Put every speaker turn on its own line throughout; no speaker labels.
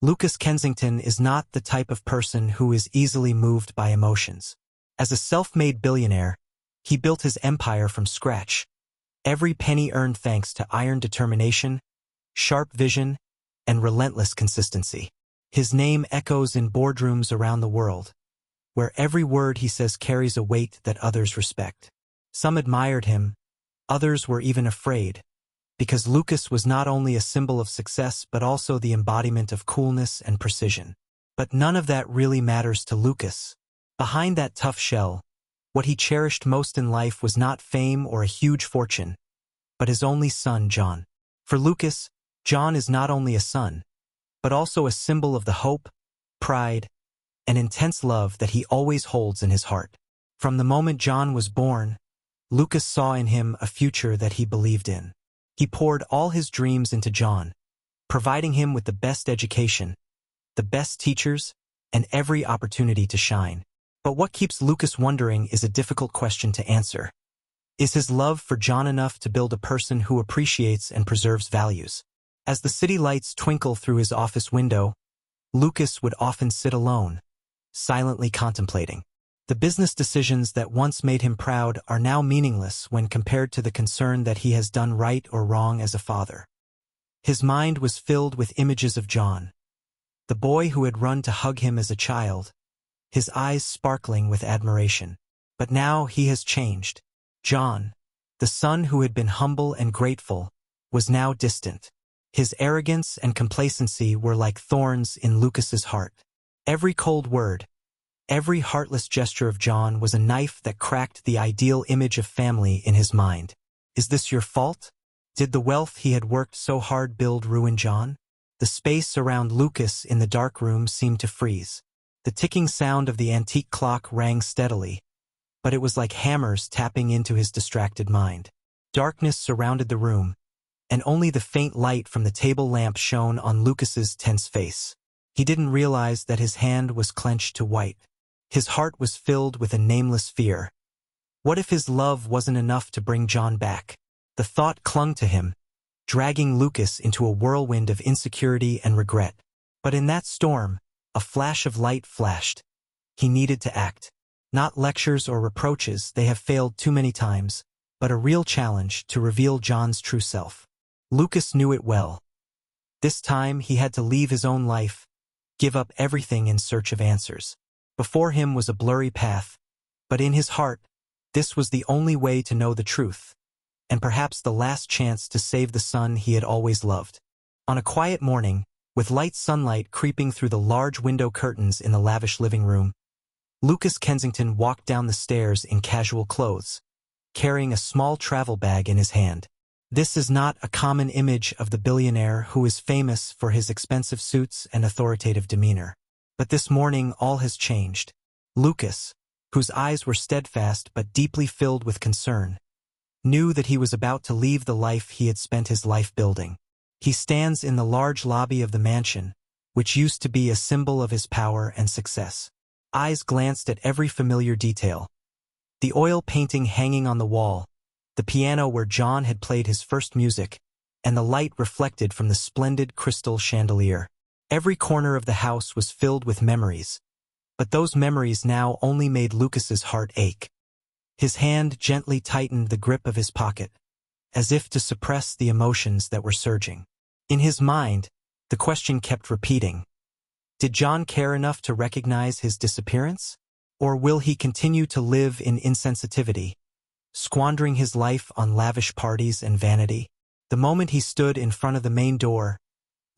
Lucas Kensington is not the type of person who is easily moved by emotions. As a self-made billionaire, he built his empire from scratch. Every penny earned thanks to iron determination, sharp vision, and relentless consistency. His name echoes in boardrooms around the world, where every word he says carries a weight that others respect. Some admired him, others were even afraid, because Lucas was not only a symbol of success but also the embodiment of coolness and precision. But none of that really matters to Lucas. Behind that tough shell, what he cherished most in life was not fame or a huge fortune, but his only son, John. For Lucas, John is not only a son, but also a symbol of the hope, pride, and intense love that he always holds in his heart. From the moment John was born, Lucas saw in him a future that he believed in. He poured all his dreams into John, providing him with the best education, the best teachers, and every opportunity to shine. But what keeps Lucas wondering is a difficult question to answer. Is his love for John enough to build a person who appreciates and preserves values? As the city lights twinkle through his office window, Lucas would often sit alone, silently contemplating. The business decisions that once made him proud are now meaningless when compared to the concern that he has done right or wrong as a father. His mind was filled with images of John, the boy who had run to hug him as a child, his eyes sparkling with admiration. But now he has changed. John, the son who had been humble and grateful, was now distant. His arrogance and complacency were like thorns in Lucas's heart. Every cold word, every heartless gesture of John was a knife that cracked the ideal image of family in his mind. Is this your fault? Did the wealth he had worked so hard build ruin John? The space around Lucas in the dark room seemed to freeze. The ticking sound of the antique clock rang steadily, but it was like hammers tapping into his distracted mind. Darkness surrounded the room, and only the faint light from the table lamp shone on Lucas's tense face. He didn't realize that his hand was clenched to white. His heart was filled with a nameless fear. What if his love wasn't enough to bring John back? The thought clung to him, dragging Lucas into a whirlwind of insecurity and regret. But in that storm, a flash of light flashed. He needed to act. Not lectures or reproaches, they have failed too many times, but a real challenge to reveal John's true self. Lucas knew it well. This time he had to leave his own life, give up everything in search of answers. Before him was a blurry path, but in his heart, this was the only way to know the truth, and perhaps the last chance to save the son he had always loved. On a quiet morning, with light sunlight creeping through the large window curtains in the lavish living room, Lucas Kensington walked down the stairs in casual clothes, carrying a small travel bag in his hand. This is not a common image of the billionaire who is famous for his expensive suits and authoritative demeanor. But this morning all has changed. Lucas, whose eyes were steadfast but deeply filled with concern, knew that he was about to leave the life he had spent his life building. He stands in the large lobby of the mansion, which used to be a symbol of his power and success. Eyes glanced at every familiar detail. The oil painting hanging on the wall, the piano where John had played his first music, and the light reflected from the splendid crystal chandelier. Every corner of the house was filled with memories, but those memories now only made Lucas's heart ache. His hand gently tightened the grip of his pocket, as if to suppress the emotions that were surging. In his mind, the question kept repeating. Did John care enough to recognize his disappearance? Or will he continue to live in insensitivity, squandering his life on lavish parties and vanity? The moment he stood in front of the main door,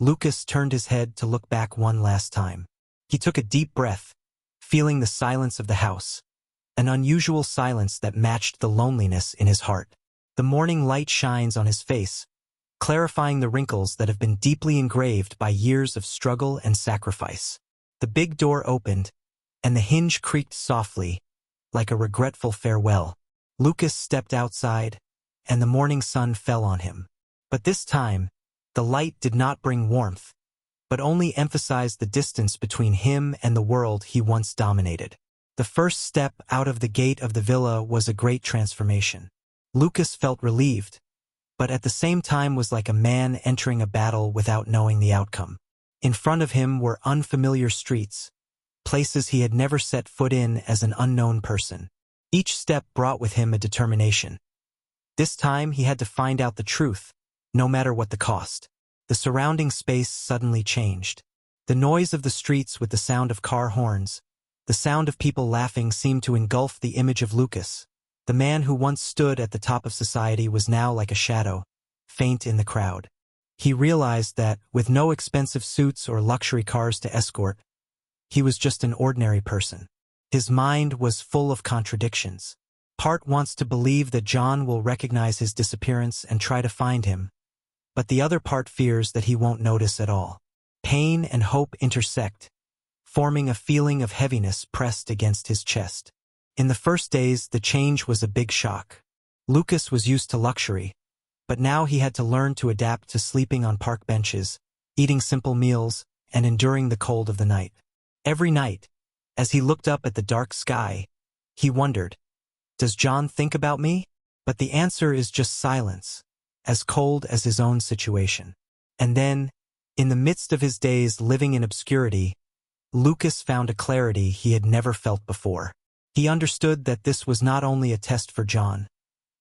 Lucas turned his head to look back one last time. He took a deep breath, feeling the silence of the house, an unusual silence that matched the loneliness in his heart. The morning light shines on his face, clarifying the wrinkles that have been deeply engraved by years of struggle and sacrifice. The big door opened, and the hinge creaked softly, like a regretful farewell. Lucas stepped outside, and the morning sun fell on him. But this time, the light did not bring warmth, but only emphasized the distance between him and the world he once dominated. The first step out of the gate of the villa was a great transformation. Lucas felt relieved, but at the same time was like a man entering a battle without knowing the outcome. In front of him were unfamiliar streets, places he had never set foot in as an unknown person. Each step brought with him a determination. This time he had to find out the truth, no matter what the cost. The surrounding space suddenly changed. The noise of the streets with the sound of car horns, the sound of people laughing seemed to engulf the image of Lucas. The man who once stood at the top of society was now like a shadow, faint in the crowd. He realized that, with no expensive suits or luxury cars to escort, he was just an ordinary person. His mind was full of contradictions. Part wants to believe that John will recognize his disappearance and try to find him, but the other part fears that he won't notice at all. Pain and hope intersect, forming a feeling of heaviness pressed against his chest. In the first days, the change was a big shock. Lucas was used to luxury, but now he had to learn to adapt to sleeping on park benches, eating simple meals, and enduring the cold of the night. Every night, as he looked up at the dark sky, he wondered, "Does John think about me?" But the answer is just silence, as cold as his own situation. And then, in the midst of his days living in obscurity, Lucas found a clarity he had never felt before. He understood that this was not only a test for John,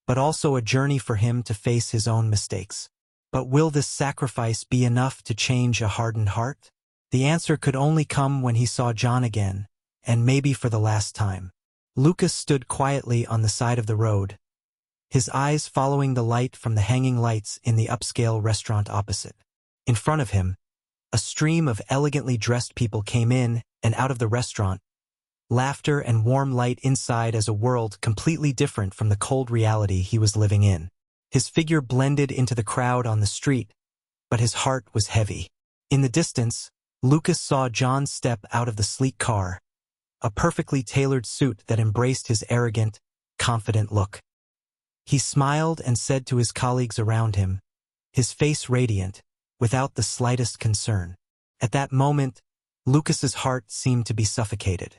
but also a journey for him to face his own mistakes. But will this sacrifice be enough to change a hardened heart? The answer could only come when he saw John again, and maybe for the last time. Lucas stood quietly on the side of the road, his eyes following the light from the hanging lights in the upscale restaurant opposite. In front of him, a stream of elegantly dressed people came in and out of the restaurant, laughter and warm light inside as a world completely different from the cold reality he was living in. His figure blended into the crowd on the street, but his heart was heavy. In the distance, Lucas saw John step out of the sleek car, a perfectly tailored suit that embraced his arrogant, confident look. He smiled and said to his colleagues around him, his face radiant, without the slightest concern. At that moment, Lucas's heart seemed to be suffocated.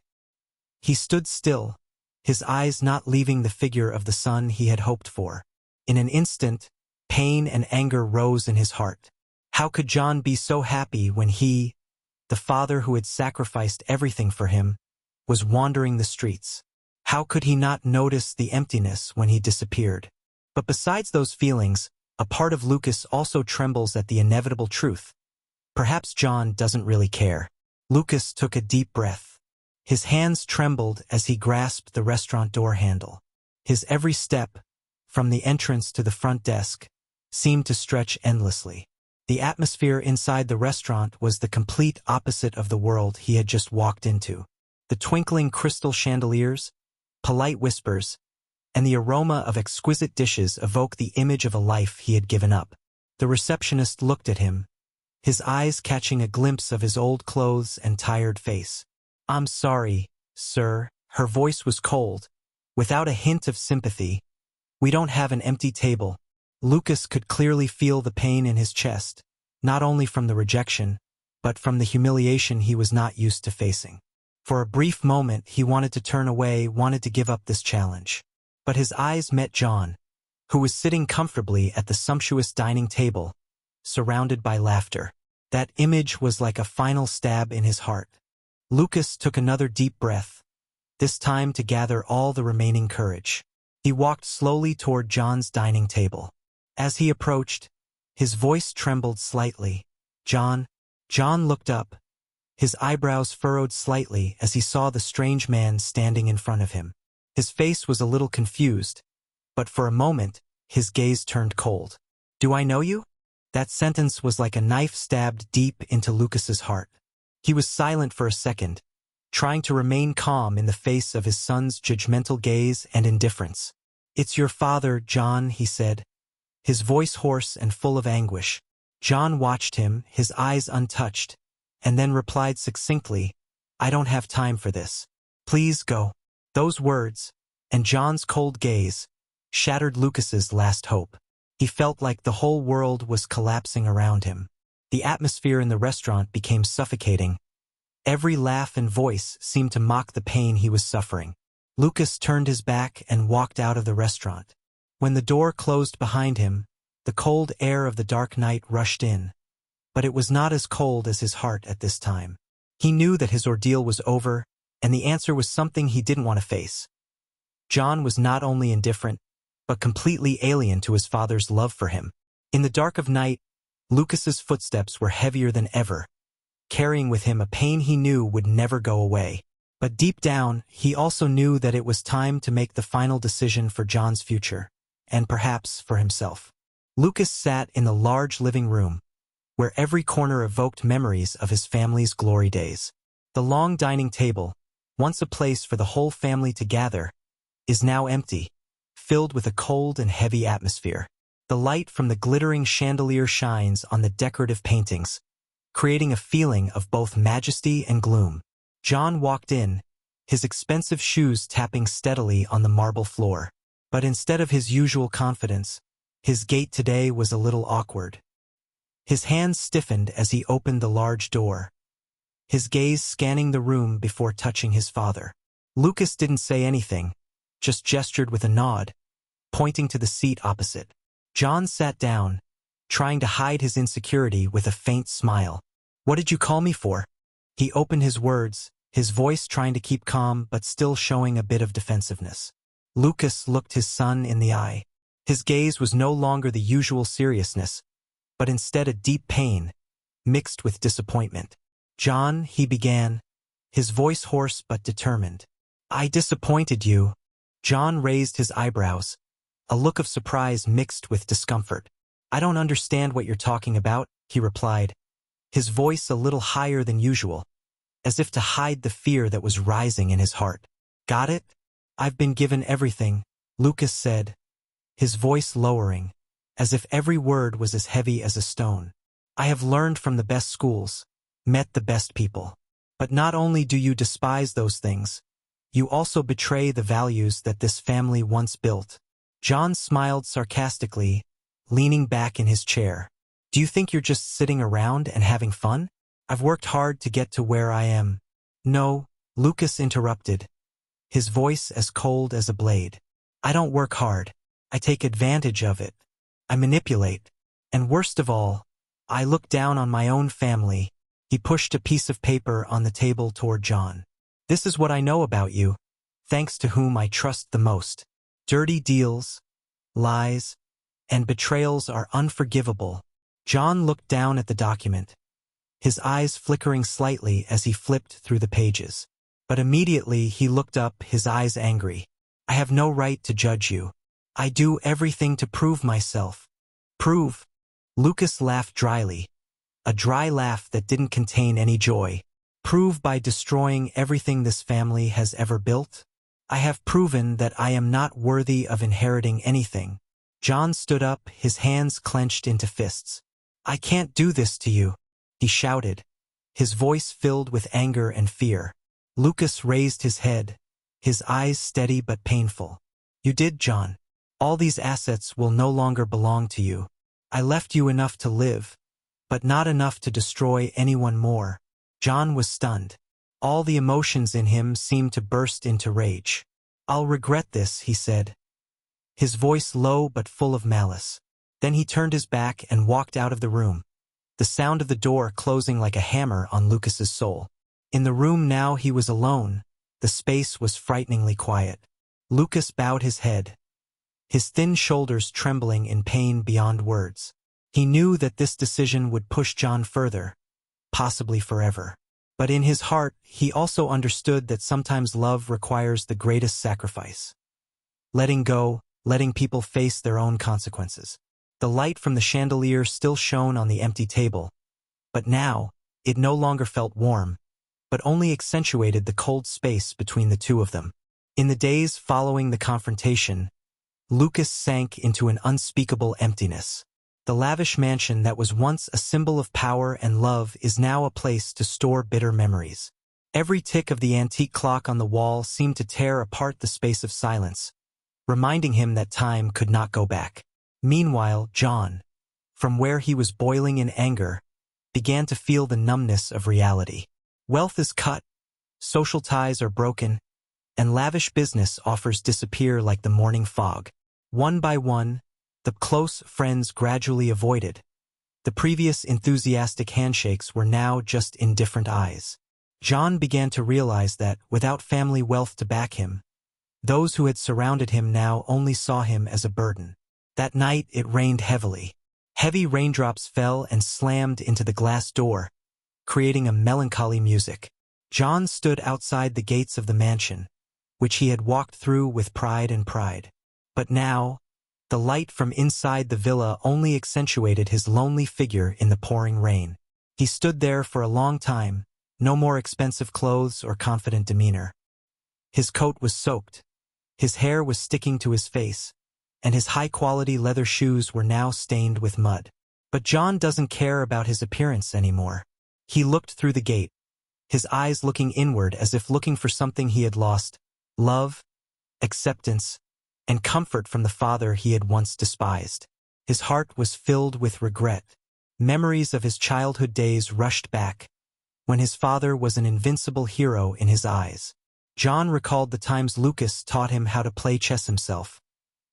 He stood still, his eyes not leaving the figure of the son he had hoped for. In an instant, pain and anger rose in his heart. How could John be so happy when he, the father who had sacrificed everything for him, was wandering the streets? How could he not notice the emptiness when he disappeared? But besides those feelings, a part of Lucas also trembles at the inevitable truth. Perhaps John doesn't really care. Lucas took a deep breath. His hands trembled as he grasped the restaurant door handle. His every step, from the entrance to the front desk, seemed to stretch endlessly. The atmosphere inside the restaurant was the complete opposite of the world he had just walked into. The twinkling crystal chandeliers, polite whispers, and the aroma of exquisite dishes evoked the image of a life he had given up. The receptionist looked at him, his eyes catching a glimpse of his old clothes and tired face. "I'm sorry, sir." Her voice was cold, without a hint of sympathy. "We don't have an empty table." Lucas could clearly feel the pain in his chest, not only from the rejection, but from the humiliation he was not used to facing. For a brief moment he wanted to turn away, wanted to give up this challenge. But his eyes met John, who was sitting comfortably at the sumptuous dining table, surrounded by laughter. That image was like a final stab in his heart. Lucas took another deep breath, this time to gather all the remaining courage. He walked slowly toward John's dining table. As he approached, his voice trembled slightly. "John." John looked up, his eyebrows furrowed slightly as he saw the strange man standing in front of him. His face was a little confused, but for a moment, his gaze turned cold. "Do I know you?" That sentence was like a knife stabbed deep into Lucas's heart. He was silent for a second, trying to remain calm in the face of his son's judgmental gaze and indifference. "It's your father, John," he said, his voice hoarse and full of anguish. John watched him, his eyes untouched, and then replied succinctly, "I don't have time for this. Please go." Those words, and John's cold gaze, shattered Lucas's last hope. He felt like the whole world was collapsing around him. The atmosphere in the restaurant became suffocating. Every laugh and voice seemed to mock the pain he was suffering. Lucas turned his back and walked out of the restaurant. When the door closed behind him, the cold air of the dark night rushed in, but it was not as cold as his heart at this time. He knew that his ordeal was over, and the answer was something he didn't want to face. John was not only indifferent, but completely alien to his father's love for him. In the dark of night, Lucas's footsteps were heavier than ever, carrying with him a pain he knew would never go away. But deep down, he also knew that it was time to make the final decision for John's future, and perhaps for himself. Lucas sat in the large living room, where every corner evoked memories of his family's glory days. The long dining table, once a place for the whole family to gather, is now empty, filled with a cold and heavy atmosphere. The light from the glittering chandelier shines on the decorative paintings, creating a feeling of both majesty and gloom. John walked in, his expensive shoes tapping steadily on the marble floor. But instead of his usual confidence, his gait today was a little awkward. His hands stiffened as he opened the large door, his gaze scanning the room before touching his father. Lucas didn't say anything, just gestured with a nod, pointing to the seat opposite. John sat down, trying to hide his insecurity with a faint smile. "What did you call me for?" He opened his words, his voice trying to keep calm but still showing a bit of defensiveness. Lucas looked his son in the eye. His gaze was no longer the usual seriousness, but instead a deep pain, mixed with disappointment. "John," he began, his voice hoarse but determined. "I disappointed you." John raised his eyebrows, a look of surprise mixed with discomfort. "I don't understand what you're talking about," he replied, his voice a little higher than usual, as if to hide the fear that was rising in his heart. "Got it? I've been given everything," Lucas said, his voice lowering, as if every word was as heavy as a stone. "I have learned from the best schools, met the best people. But not only do you despise those things, you also betray the values that this family once built." John smiled sarcastically, leaning back in his chair. "Do you think you're just sitting around and having fun? I've worked hard to get to where I am." "No," Lucas interrupted, his voice as cold as a blade. "I don't work hard. I take advantage of it. I manipulate. And worst of all, I look down on my own family." He pushed a piece of paper on the table toward John. "This is what I know about you, thanks to whom I trust the most. Dirty deals, lies, and betrayals are unforgivable." John looked down at the document, his eyes flickering slightly as he flipped through the pages. But immediately he looked up, his eyes angry. "I have no right to judge you. I do everything to prove myself." "Prove?" Lucas laughed dryly, a dry laugh that didn't contain any joy. "Prove by destroying everything this family has ever built? I have proven that I am not worthy of inheriting anything." John stood up, his hands clenched into fists. "I can't do this to you," he shouted, his voice filled with anger and fear. Lucas raised his head, his eyes steady but painful. "You did, John. All these assets will no longer belong to you. I left you enough to live, but not enough to destroy anyone more." John was stunned. All the emotions in him seemed to burst into rage. "I'll regret this," he said, his voice low but full of malice. Then he turned his back and walked out of the room, the sound of the door closing like a hammer on Lucas's soul. In the room now he was alone. The space was frighteningly quiet. Lucas bowed his head, his thin shoulders trembling in pain beyond words. He knew that this decision would push John further, possibly forever. But in his heart, he also understood that sometimes love requires the greatest sacrifice. Letting go, letting people face their own consequences. The light from the chandelier still shone on the empty table, but now, it no longer felt warm, but only accentuated the cold space between the two of them. In the days following the confrontation, Lucas sank into an unspeakable emptiness. The lavish mansion that was once a symbol of power and love is now a place to store bitter memories. Every tick of the antique clock on the wall seemed to tear apart the space of silence, reminding him that time could not go back. Meanwhile, John, from where he was boiling in anger, began to feel the numbness of reality. Wealth is cut, social ties are broken, and lavish business offers disappear like the morning fog. One by one, the close friends gradually avoided, The previous enthusiastic handshakes were now just indifferent eyes. John began to realize that, without family wealth to back him, those who had surrounded him now only saw him as a burden. That night it rained heavily. Heavy raindrops fell and slammed into the glass door, creating a melancholy music. John stood outside the gates of the mansion, which he had walked through with pride and pride. But now, the light from inside the villa only accentuated his lonely figure in the pouring rain. He stood there for a long time, no more expensive clothes or confident demeanor. His coat was soaked, his hair was sticking to his face, and his high-quality leather shoes were now stained with mud. But John doesn't care about his appearance anymore. He looked through the gate, his eyes looking inward as if looking for something he had lost: love, acceptance, and comfort from the father he had once despised. His heart was filled with regret. Memories of his childhood days rushed back, when his father was an invincible hero in his eyes. John recalled the times Lucas taught him how to play chess himself,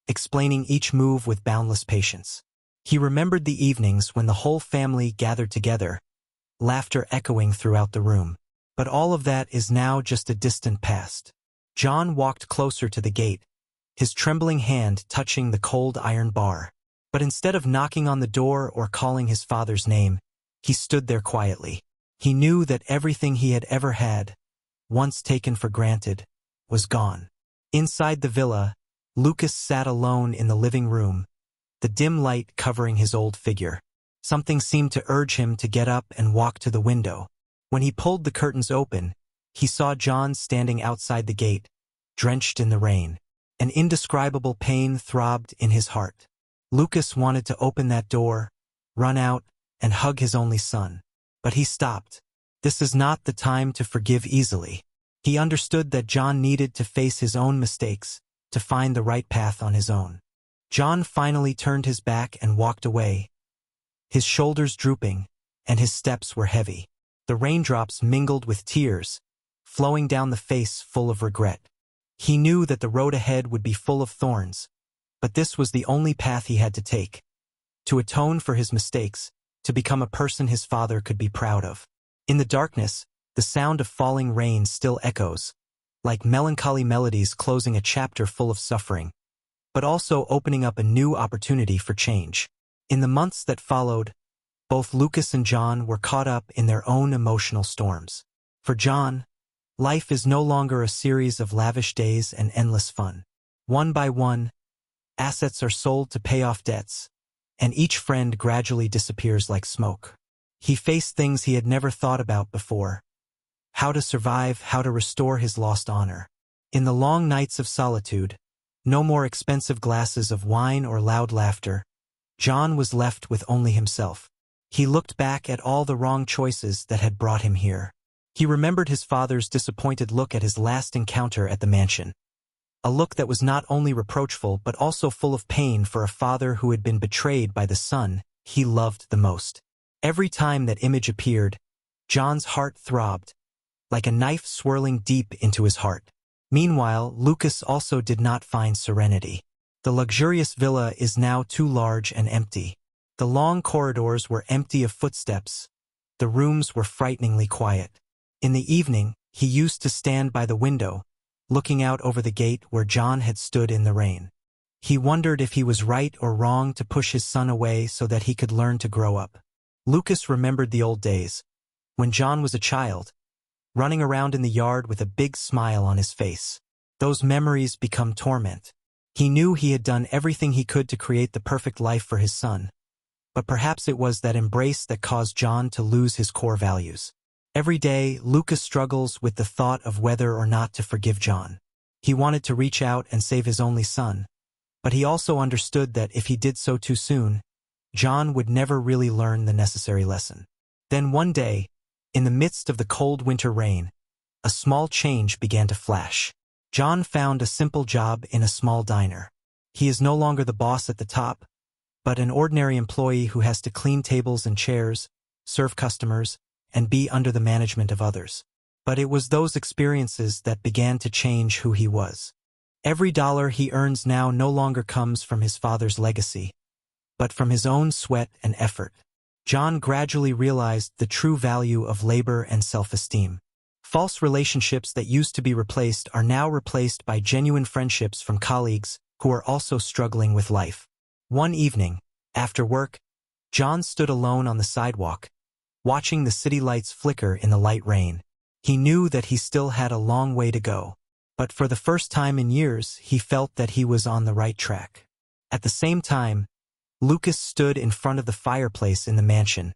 explaining each move with boundless patience. He remembered the evenings when the whole family gathered together, laughter echoing throughout the room. But all of that is now just a distant past. John walked closer to the gate, his trembling hand touching the cold iron bar. But instead of knocking on the door or calling his father's name, he stood there quietly. He knew that everything he had ever had, once taken for granted, was gone. Inside the villa, Lucas sat alone in the living room, the dim light covering his old figure. Something seemed to urge him to get up and walk to the window. When he pulled the curtains open, he saw John standing outside the gate, drenched in the rain. An indescribable pain throbbed in his heart. Lucas wanted to open that door, run out, and hug his only son. But he stopped. This is not the time to forgive easily. He understood that John needed to face his own mistakes, to find the right path on his own. John finally turned his back and walked away, his shoulders drooping, and his steps were heavy. The raindrops mingled with tears, flowing down the face full of regret. He knew that the road ahead would be full of thorns, but this was the only path he had to take, to atone for his mistakes, to become a person his father could be proud of. In the darkness, the sound of falling rain still echoes, like melancholy melodies closing a chapter full of suffering, but also opening up a new opportunity for change. In the months that followed, both Lucas and John were caught up in their own emotional storms. For John, life is no longer a series of lavish days and endless fun. One by one, assets are sold to pay off debts, and each friend gradually disappears like smoke. He faced things he had never thought about before: how to survive, how to restore his lost honor. In the long nights of solitude, no more expensive glasses of wine or loud laughter, John was left with only himself. He looked back at all the wrong choices that had brought him here. He remembered his father's disappointed look at his last encounter at the mansion. A look that was not only reproachful but also full of pain for a father who had been betrayed by the son he loved the most. Every time that image appeared, John's heart throbbed, like a knife swirling deep into his heart. Meanwhile, Lucas also did not find serenity. The luxurious villa is now too large and empty. The long corridors were empty of footsteps. The rooms were frighteningly quiet. In the evening, he used to stand by the window, looking out over the gate where John had stood in the rain. He wondered if he was right or wrong to push his son away so that he could learn to grow up. Lucas remembered the old days, when John was a child, running around in the yard with a big smile on his face. Those memories become torment. He knew he had done everything he could to create the perfect life for his son, but perhaps it was that embrace that caused John to lose his core values. Every day, Lucas struggles with the thought of whether or not to forgive John. He wanted to reach out and save his only son, but he also understood that if he did so too soon, John would never really learn the necessary lesson. Then one day, in the midst of the cold winter rain, a small change began to flash. John found a simple job in a small diner. He is no longer the boss at the top, but an ordinary employee who has to clean tables and chairs, serve customers, and be under the management of others. But it was those experiences that began to change who he was. Every dollar he earns now no longer comes from his father's legacy, but from his own sweat and effort. John gradually realized the true value of labor and self-esteem. False relationships that used to be replaced are now replaced by genuine friendships from colleagues who are also struggling with life. One evening, after work, John stood alone on the sidewalk, watching the city lights flicker in the light rain. He knew that he still had a long way to go, but for the first time in years, he felt that he was on the right track. At the same time, Lucas stood in front of the fireplace in the mansion,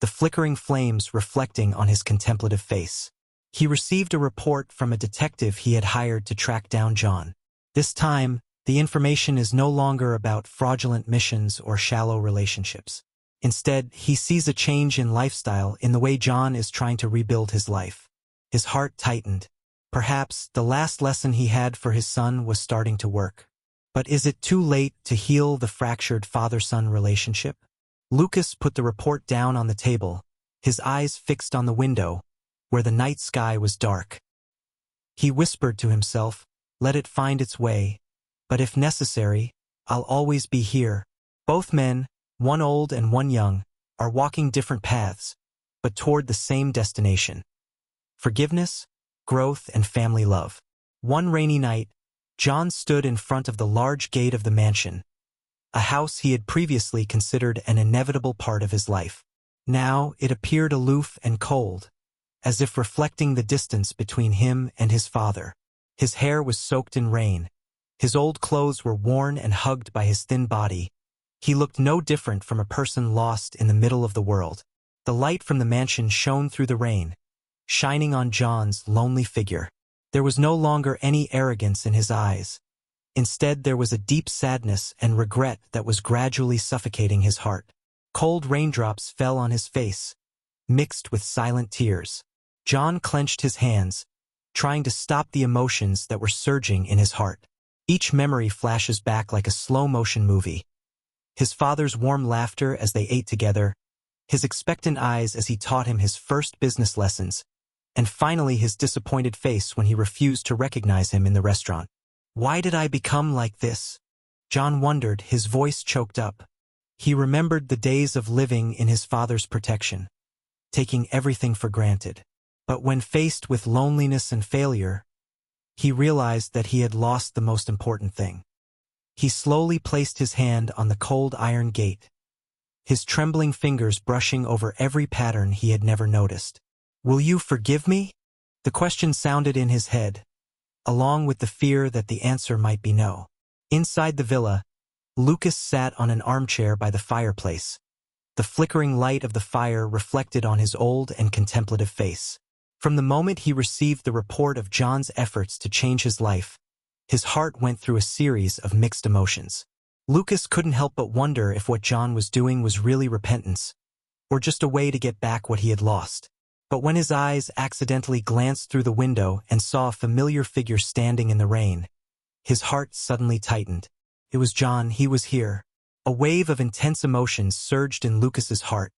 the flickering flames reflecting on his contemplative face. He received a report from a detective he had hired to track down John. This time, the information is no longer about fraudulent missions or shallow relationships. Instead, he sees a change in lifestyle in the way John is trying to rebuild his life. His heart tightened. Perhaps the last lesson he had for his son was starting to work. But is it too late to heal the fractured father-son relationship? Lucas put the report down on the table, his eyes fixed on the window, where the night sky was dark. He whispered to himself, "Let it find its way, but if necessary, I'll always be here." Both men, one old and one young, are walking different paths, but toward the same destination: forgiveness, growth, and family love. One rainy night, John stood in front of the large gate of the mansion, a house he had previously considered an inevitable part of his life. Now it appeared aloof and cold, as if reflecting the distance between him and his father. His hair was soaked in rain. His old clothes were worn and hugged by his thin body. He looked no different from a person lost in the middle of the world. The light from the mansion shone through the rain, shining on John's lonely figure. There was no longer any arrogance in his eyes. Instead, there was a deep sadness and regret that was gradually suffocating his heart. Cold raindrops fell on his face, mixed with silent tears. John clenched his hands, trying to stop the emotions that were surging in his heart. Each memory flashes back like a slow-motion movie. His father's warm laughter as they ate together, his expectant eyes as he taught him his first business lessons, and finally his disappointed face when he refused to recognize him in the restaurant. Why did I become like this? John wondered, his voice choked up. He remembered the days of living in his father's protection, taking everything for granted. But when faced with loneliness and failure, he realized that he had lost the most important thing. He slowly placed his hand on the cold iron gate, his trembling fingers brushing over every pattern he had never noticed. "Will you forgive me?" The question sounded in his head, along with the fear that the answer might be no. Inside the villa, Lucas sat on an armchair by the fireplace. The flickering light of the fire reflected on his old and contemplative face. From the moment he received the report of John's efforts to change his life, his heart went through a series of mixed emotions. Lucas couldn't help but wonder if what John was doing was really repentance, or just a way to get back what he had lost. But when his eyes accidentally glanced through the window and saw a familiar figure standing in the rain, his heart suddenly tightened. It was John. He was here. A wave of intense emotions surged in Lucas's heart: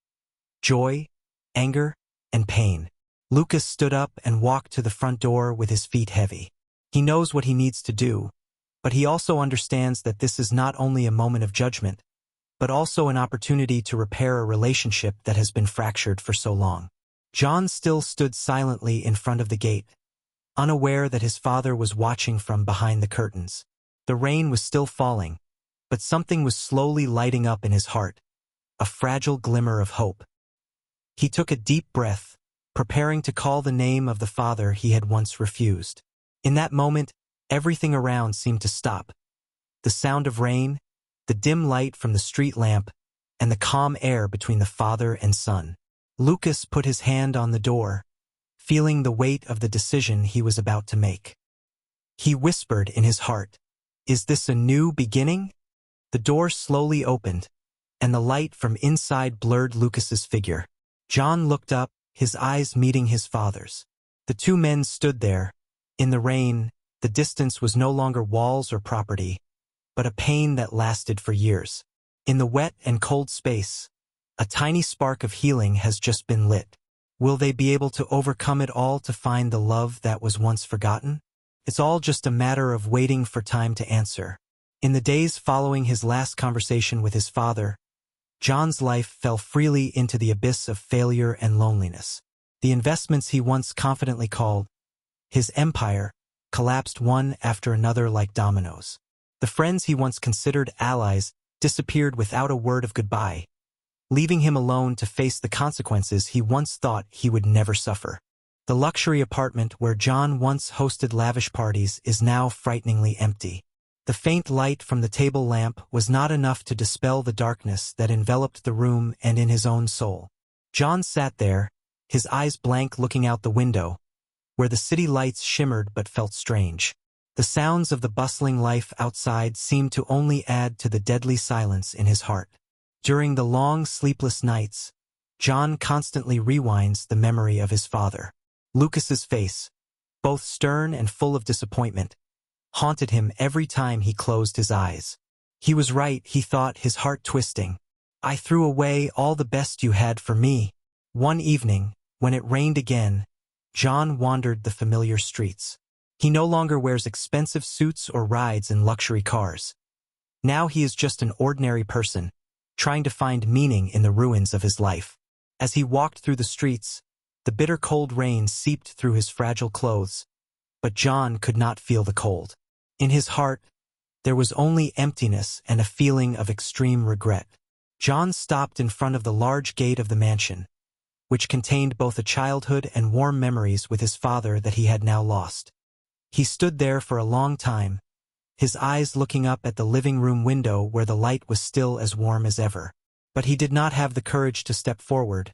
joy, anger, and pain. Lucas stood up and walked to the front door with his feet heavy. He knows what he needs to do, but he also understands that this is not only a moment of judgment, but also an opportunity to repair a relationship that has been fractured for so long. John still stood silently in front of the gate, unaware that his father was watching from behind the curtains. The rain was still falling, but something was slowly lighting up in his heart, a fragile glimmer of hope. He took a deep breath, preparing to call the name of the father he had once refused. In that moment, everything around seemed to stop. The sound of rain, the dim light from the street lamp, and the calm air between the father and son. Lucas put his hand on the door, feeling the weight of the decision he was about to make. He whispered in his heart, "Is this a new beginning?" The door slowly opened, and the light from inside blurred Lucas's figure. John looked up, his eyes meeting his father's. The two men stood there. In the rain, the distance was no longer walls or property, but a pain that lasted for years. In the wet and cold space, a tiny spark of healing has just been lit. Will they be able to overcome it all to find the love that was once forgotten? It's all just a matter of waiting for time to answer. In the days following his last conversation with his father, John's life fell freely into the abyss of failure and loneliness. The investments he once confidently called his empire collapsed one after another like dominoes. The friends he once considered allies disappeared without a word of goodbye, leaving him alone to face the consequences he once thought he would never suffer. The luxury apartment where John once hosted lavish parties is now frighteningly empty. The faint light from the table lamp was not enough to dispel the darkness that enveloped the room and in his own soul. John sat there, his eyes blank, looking out the window, where the city lights shimmered but felt strange. The sounds of the bustling life outside seemed to only add to the deadly silence in his heart. During the long, sleepless nights, John constantly rewinds the memory of his father. Lucas's face, both stern and full of disappointment, haunted him every time he closed his eyes. He was right, he thought, his heart twisting. I threw away all the best you had for me. One evening, when it rained again, John wandered the familiar streets. He no longer wears expensive suits or rides in luxury cars. Now he is just an ordinary person, trying to find meaning in the ruins of his life. As he walked through the streets, the bitter cold rain seeped through his fragile clothes, but John could not feel the cold. In his heart, there was only emptiness and a feeling of extreme regret. John stopped in front of the large gate of the mansion, which contained both a childhood and warm memories with his father that he had now lost. He stood there for a long time, his eyes looking up at the living room window where the light was still as warm as ever. But he did not have the courage to step forward,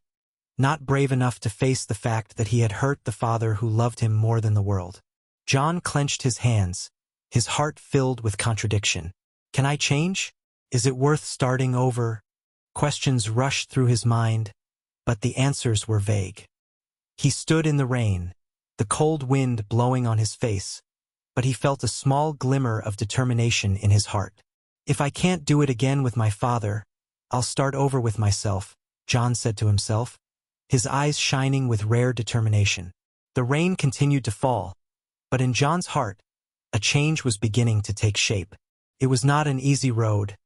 not brave enough to face the fact that he had hurt the father who loved him more than the world. John clenched his hands, his heart filled with contradiction. Can I change? Is it worth starting over? Questions rushed through his mind, but the answers were vague. He stood in the rain, the cold wind blowing on his face, but he felt a small glimmer of determination in his heart. If I can't do it again with my father, I'll start over with myself, John said to himself, his eyes shining with rare determination. The rain continued to fall, but in John's heart, a change was beginning to take shape. It was not an easy road,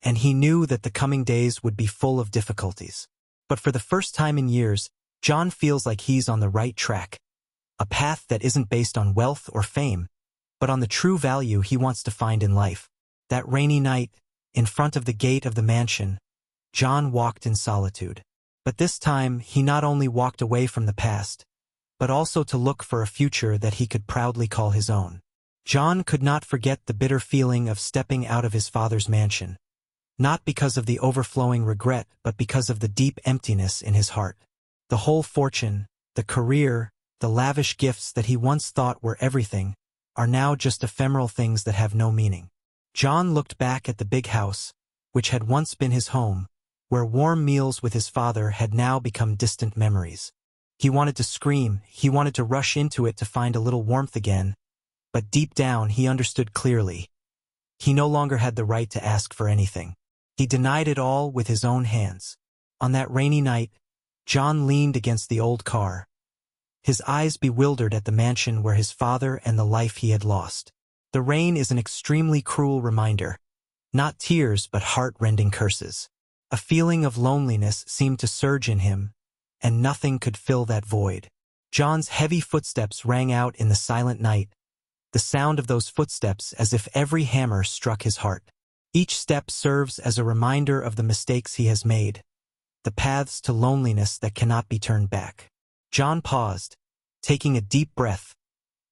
and he knew that the coming days would be full of difficulties. But for the first time in years, John feels like he's on the right track, a path that isn't based on wealth or fame, but on the true value he wants to find in life. That rainy night, in front of the gate of the mansion, John walked in solitude. But this time, he not only walked away from the past, but also to look for a future that he could proudly call his own. John could not forget the bitter feeling of stepping out of his father's mansion, not because of the overflowing regret, but because of the deep emptiness in his heart. The whole fortune, the career, the lavish gifts that he once thought were everything, are now just ephemeral things that have no meaning. John looked back at the big house, which had once been his home, where warm meals with his father had now become distant memories. He wanted to scream, he wanted to rush into it to find a little warmth again, but deep down he understood clearly. He no longer had the right to ask for anything. He denied it all with his own hands. On that rainy night, John leaned against the old car, his eyes bewildered at the mansion where his father and the life he had lost. The rain is an extremely cruel reminder, not tears but heart-rending curses. A feeling of loneliness seemed to surge in him, and nothing could fill that void. John's heavy footsteps rang out in the silent night, the sound of those footsteps as if every hammer struck his heart. Each step serves as a reminder of the mistakes he has made, the paths to loneliness that cannot be turned back. John paused, taking a deep breath,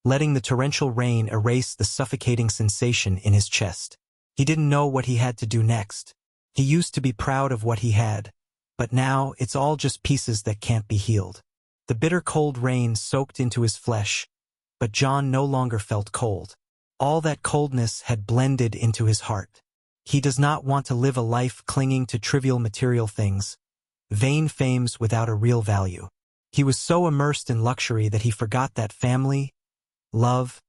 letting the torrential rain erase the suffocating sensation in his chest. He didn't know what he had to do next. He used to be proud of what he had, but now it's all just pieces that can't be healed. The bitter cold rain soaked into his flesh, but John no longer felt cold. All that coldness had blended into his heart. He does not want to live a life clinging to trivial material things, vain fames without a real value. He was so immersed in luxury that he forgot that family, love,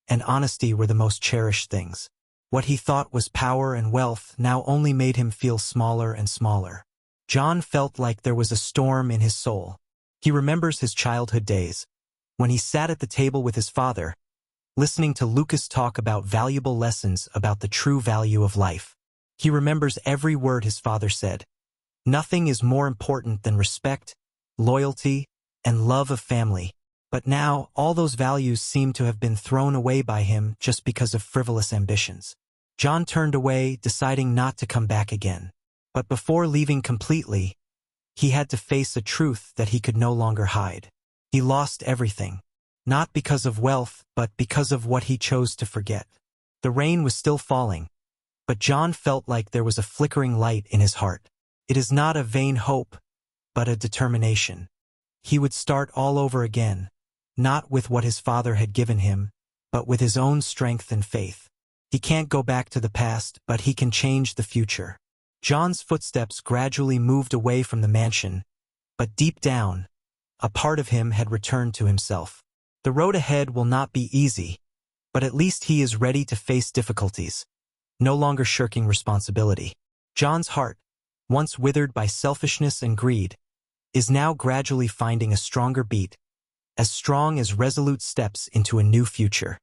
and honesty were the most cherished things. What he thought was power and wealth now only made him feel smaller and smaller. John felt like there was a storm in his soul. He remembers his childhood days, when he sat at the table with his father, listening to Lucas talk about valuable lessons about the true value of life. He remembers every word his father said, Nothing is more important than respect, loyalty, and love of family. But now, all those values seem to have been thrown away by him just because of frivolous ambitions. John turned away, deciding not to come back again. But before leaving completely, he had to face a truth that he could no longer hide. He lost everything. Not because of wealth, but because of what he chose to forget. The rain was still falling, but John felt like there was a flickering light in his heart. It is not a vain hope, but a determination. He would start all over again, not with what his father had given him, but with his own strength and faith. He can't go back to the past, but he can change the future. John's footsteps gradually moved away from the mansion, but deep down, a part of him had returned to himself. The road ahead will not be easy, but at least he is ready to face difficulties, no longer shirking responsibility. John's heart, once withered by selfishness and greed, is now gradually finding a stronger beat, as strong as resolute steps into a new future.